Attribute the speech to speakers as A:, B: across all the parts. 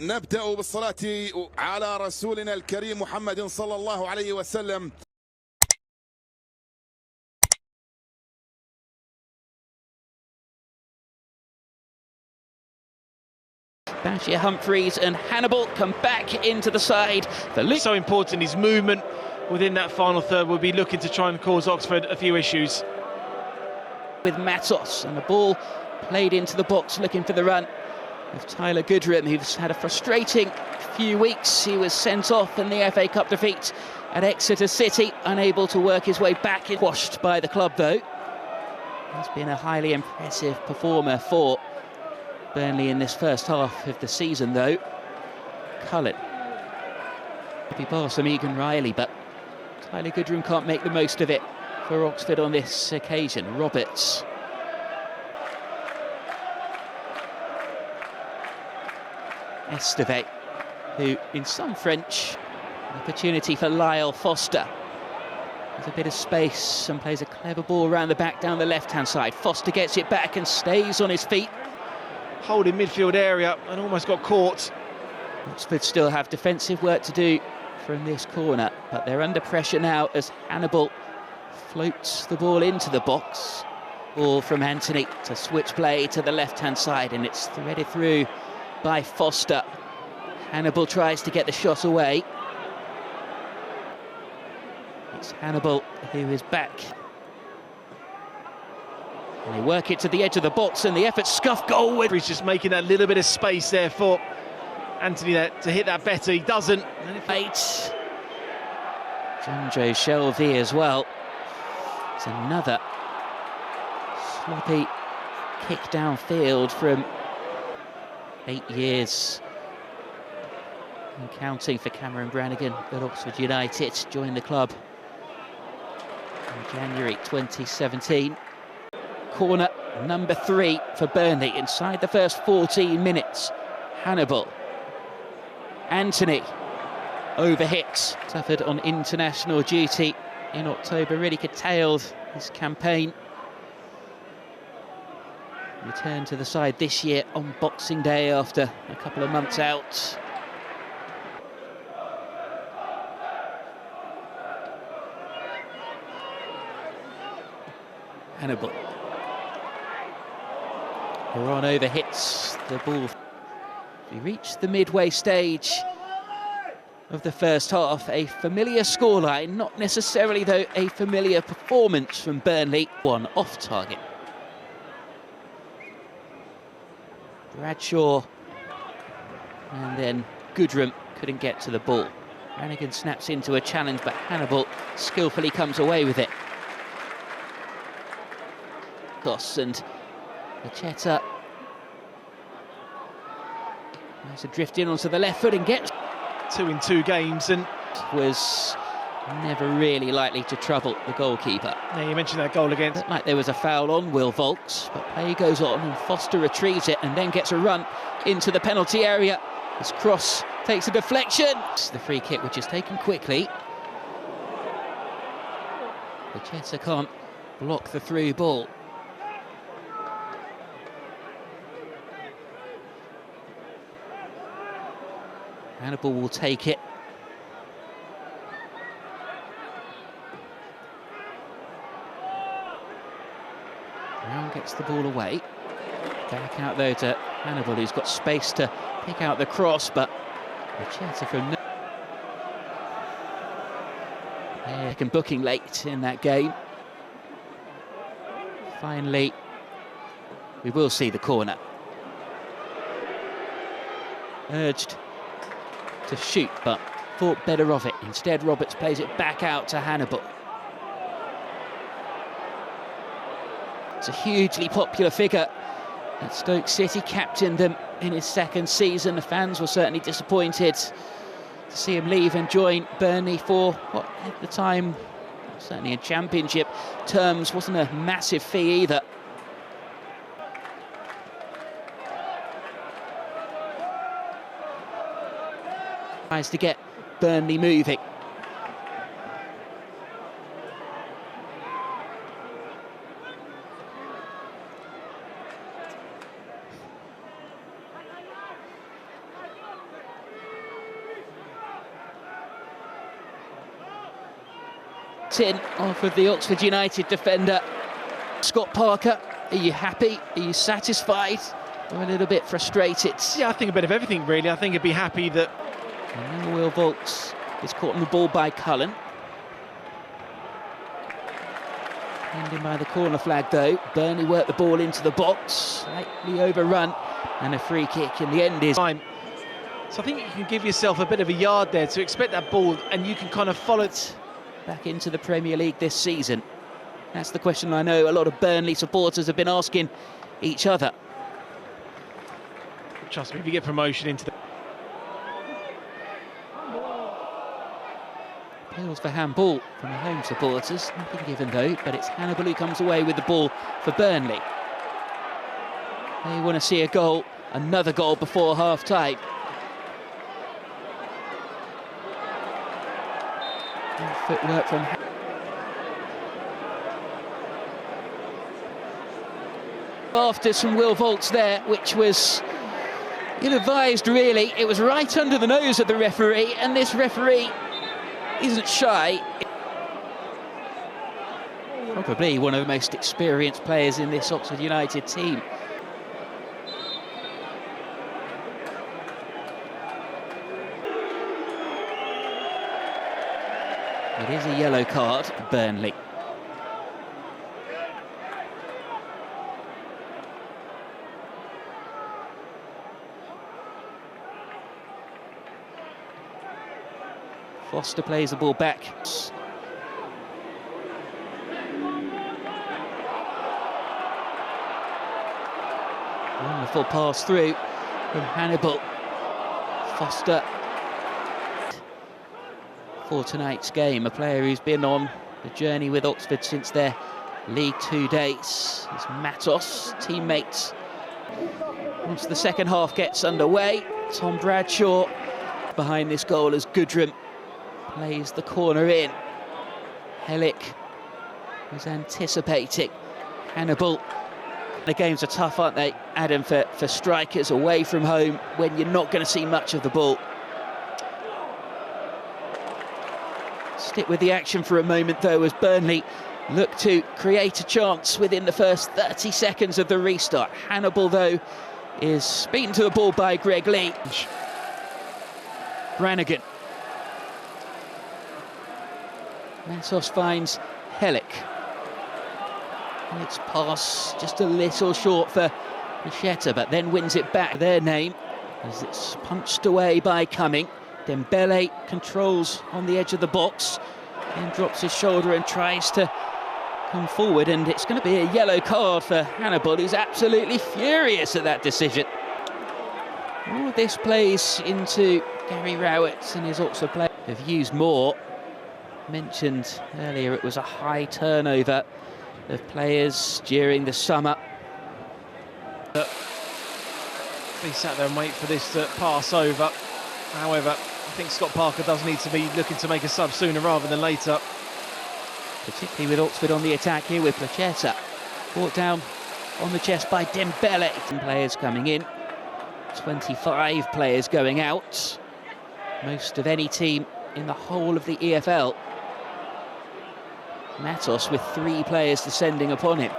A: نبدأ بالصلاة على رسولنا الكريم محمد صلى الله عليه وسلم.
B: Bashir Humphreys and Hannibal come back into the side.
C: So important, his movement within that final third will be looking to try and cause Oxford a few issues.
B: With Matos, and the ball played into the box looking for the run of Tyler Goodrum, who's had a frustrating few weeks. He was sent off in the FA Cup defeat at Exeter City, unable to work his way back. Washed by the club though. He's been a highly impressive performer for Burnley in this first half of the season though. Cullen. Maybe bar some Egan Riley, but Tyler Goodrum can't make the most of it for Oxford on this occasion. Roberts. Esteve, who in some French, an opportunity for Lyle Foster. There's a bit of space and plays a clever ball around the back down the left-hand side. Foster gets it back and stays on his feet.
C: Holding midfield area and almost got caught.
B: Oxford still have defensive work to do from this corner, but they're under pressure now as Hannibal floats the ball into the box. Ball from Anthony to switch play to the left-hand side, and it's threaded through by Foster. Hannibal tries to get the shot away. It's Hannibal who is back. And they work it to the edge of the box, and the effort scuff goal.
C: He's just making that little bit of space there for Anthony there to hit that better. He doesn't.
B: Eight. John Joe Shelvey as well. It's another sloppy kick downfield from 8 years and counting for Cameron Brannigan at Oxford United. Joined the club in January 2017. Corner number 3 for Burnley inside the first 14 minutes. Hannibal. Anthony overhit. Suffered on international duty in October, really curtailed his campaign. Returned to the side this year on Boxing Day after a couple of months out. Hannibal. Moran overhits the ball. We reached the midway stage of the first half. A familiar scoreline, not necessarily though a familiar performance from Burnley. One off target. Bradshaw, and then Goodrum couldn't get to the ball. Brannigan snaps into a challenge, but Hannibal skillfully comes away with it. Goss and Macheta. Nice to drift in onto the left foot and get
C: 2 in 2 games, and
B: was never really likely to trouble the goalkeeper.
C: Yeah, you mentioned that goal against.
B: Looked like there was a foul on Will Volks, but play goes on and Foster retrieves it and then gets a run into the penalty area. His cross takes a deflection. The free kick, which is taken quickly. Macheta can't block the through ball. Hannibal will take it. Brown gets the ball away. Back out though to Hannibal, who's got space to pick out the cross, but Macheta from second booking late in that game. Finally, we will see the corner. Urged to shoot, but thought better of it. Instead, Roberts plays it back out to Hannibal. It's a hugely popular figure at Stoke City, captained them in his second season. The fans were certainly disappointed to see him leave and join Burnley for what at the time, certainly in championship terms, wasn't a massive fee either. Tries to get Burnley moving. Tin off of the Oxford United defender. Scott Parker, are you happy? Are you satisfied? Or a little bit frustrated?
C: Yeah, I think a bit of everything, really. I think he'd be happy that...
B: And now Will Vaults is caught on the ball by Cullen. Pinned in by the corner flag, though. Burnley worked the ball into the box, slightly overrun, and a free kick in the end is...
C: So I think you can give yourself a bit of a yard there to expect that ball, and you can kind of follow it.
B: Back into the Premier League this season. That's the question I know a lot of Burnley supporters have been asking each other.
C: Trust me, if you get promotion into the...
B: Appeals for handball from the home supporters. Nothing given though, but it's Hannibal who comes away with the ball for Burnley. They want to see a goal, another goal before half-time. Footwork from after some Will Vaults there, which was ill-advised really. It was right under the nose of the referee, and this referee isn't shy. Probably one of the most experienced players in this Oxford United team. It is a yellow card for Burnley. Foster plays the ball back. Wonderful pass through from Hannibal. Foster. For tonight's game, a player who's been on the journey with Oxford since their League 2 days is Matos, teammates. Once the second half gets underway, Tom Bradshaw behind this goal as Goodrum plays the corner in. Helic was anticipating Hannibal. The games are tough, aren't they, Adam, for strikers away from home when you're not going to see much of the ball. Stick with the action for a moment, though, as Burnley look to create a chance within the first 30 seconds of the restart. Hannibal, though, is beaten to the ball by Greg Lee. Brannigan. Matos finds Helic. Helic's pass just a little short for Placheta, but then wins it back. Their name as it's punched away by Cumming. Dembele controls on the edge of the box, then drops his shoulder and tries to come forward, and it's going to be a yellow card for Hannibal, who's absolutely furious at that decision. All of this plays into Gary Rowett and his Oxford play. Have used more. Mentioned earlier it was a high turnover of players during the summer.
C: He sat there and wait for this to pass over. However, I think Scott Parker does need to be looking to make a sub sooner rather than later.
B: Particularly with Oxford on the attack here with Placheta. Brought down on the chest by Dembele. 10 players coming in, 25 players going out. Most of any team in the whole of the EFL. Matos with 3 players descending upon him.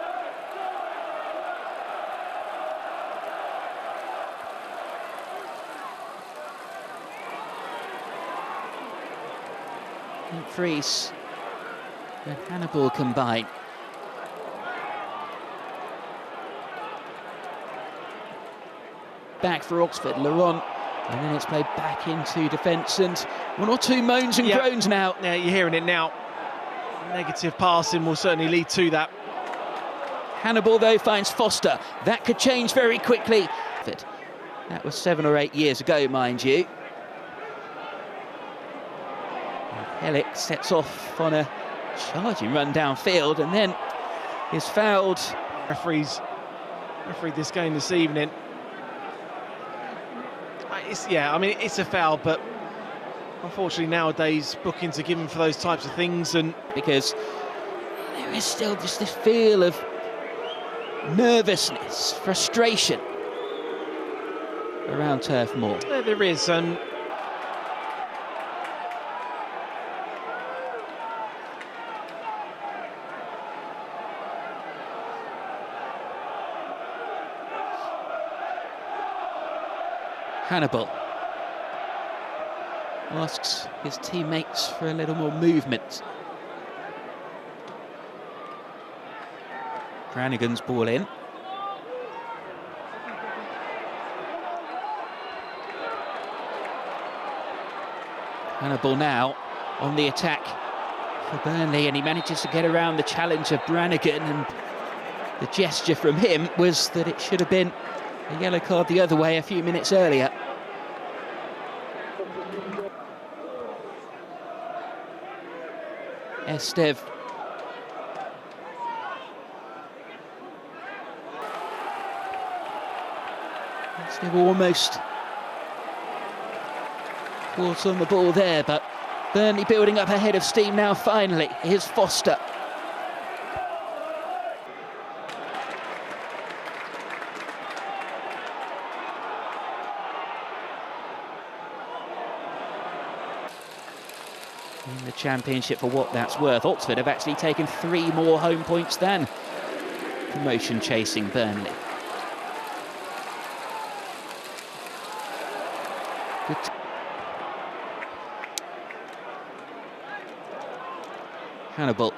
B: Freeze and Hannibal combine. Back for Oxford, Laurent, and then it's played back into defence, and 1 or 2 moans and groans now.
C: Yeah, you're hearing it now. Negative passing will certainly lead to that.
B: Hannibal, though, finds Foster. That could change very quickly. That was 7 or 8 years ago, mind you. Helic sets off on a charging run downfield and then is fouled.
C: Refereed this game this evening. It's a foul, but unfortunately nowadays bookings are given for those types of things, and
B: because there is still just this feel of nervousness, frustration around Turf Moor.
C: Yeah, there is, and
B: Hannibal asks his teammates for a little more movement. Brannigan's ball in. Hannibal now on the attack for Burnley, and he manages to get around the challenge of Brannigan, and the gesture from him was that it should have been a yellow card the other way a few minutes earlier. Estev. Estev almost caught on the ball there, but Burnley building up a head of steam now finally. Here's Foster. In the Championship, for what that's worth, Oxford have actually taken 3 more home points than promotion chasing Burnley. Good. Hannibal.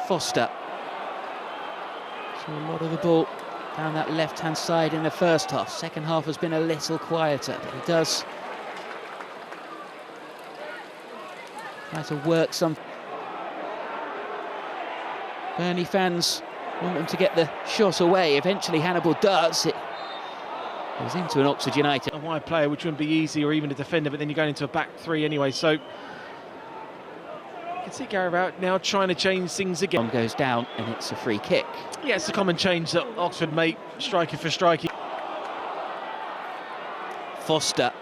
B: Foster. So a lot of the ball down that left-hand side in the first half. Second half has been a little quieter, but he does try to work some. Burnley fans want them to get the shot away. Eventually Hannibal does. It goes into an Oxford United.
C: A wide player, which wouldn't be easy, or even a defender, but then you're going into a back three anyway, so you can see Gary out now trying to change things again.
B: Goes down and it's a free kick.
C: Yeah, it's a common change that Oxford make, striker for striker.
B: Foster.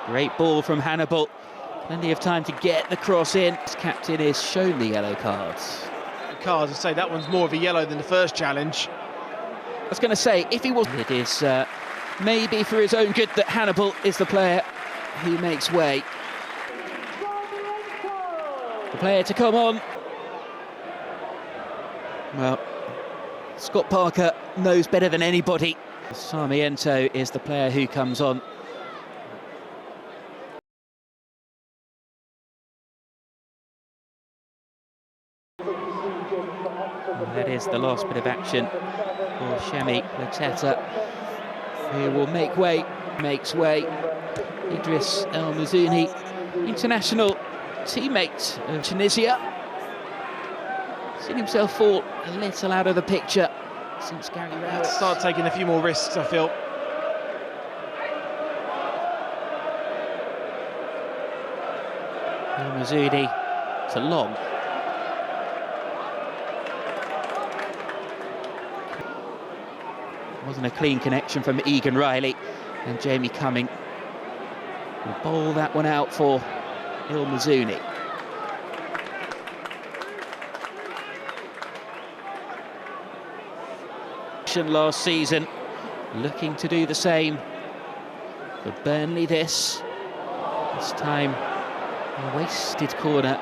B: Great ball from Hannibal. Plenty of time to get the cross in. His captain is shown the yellow cards.
C: Cards, I say that one's more of a yellow than the first challenge.
B: I was going to say, if he was... It is maybe for his own good that Hannibal is the player who makes way. The player to come on. Well, Scott Parker knows better than anybody. Sarmiento is the player who comes on. And that is the last bit of action for Shemi Lateta, who will make way, makes way. Idris El Mizouni, international teammate of Tunisia, seen himself fall a little out of the picture since Gary Rowett.
C: Start taking a few more risks, I feel.
B: El Mizouni to Long. Wasn't a clean connection from Egan Riley, and Jamie Cumming will bowl that one out for El Mizouni. Last season, looking to do the same for Burnley. This time a wasted corner.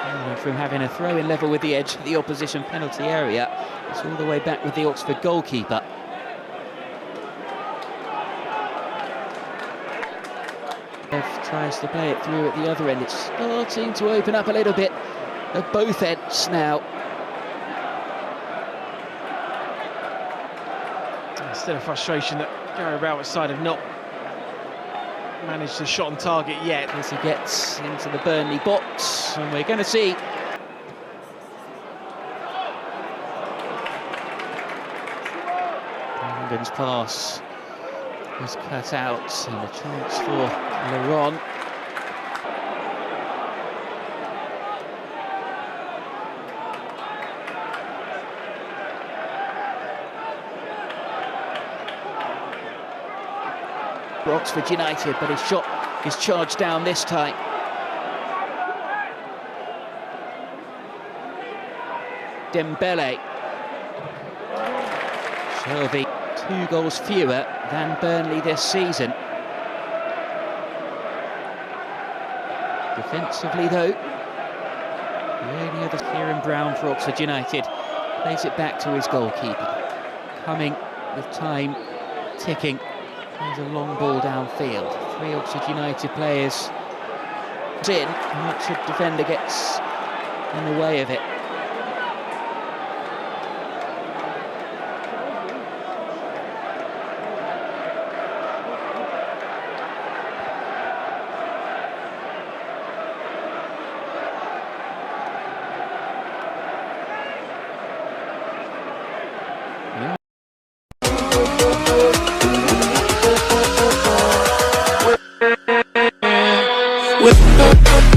B: And from having a throw-in level with the edge of the opposition penalty area, it's all the way back with the Oxford goalkeeper. Tries to play it through at the other end. It's starting to open up a little bit at both ends now.
C: Still a frustration that Gary Rowett's side have not managed to shot on target yet.
B: As he gets into the Burnley box, and we're going to see Brandon's pass was cut out, and a chance for Laron. For Oxford United, but his shot is charged down this time. Dembele. Shelby, 2 goals fewer than Burnley this season. Defensively though, the only other Kieran Brown for Oxford United plays it back to his goalkeeper. Coming with time ticking, plays a long ball downfield. 3 Oxford United players in, and Oxford defender gets in the way of it.
D: with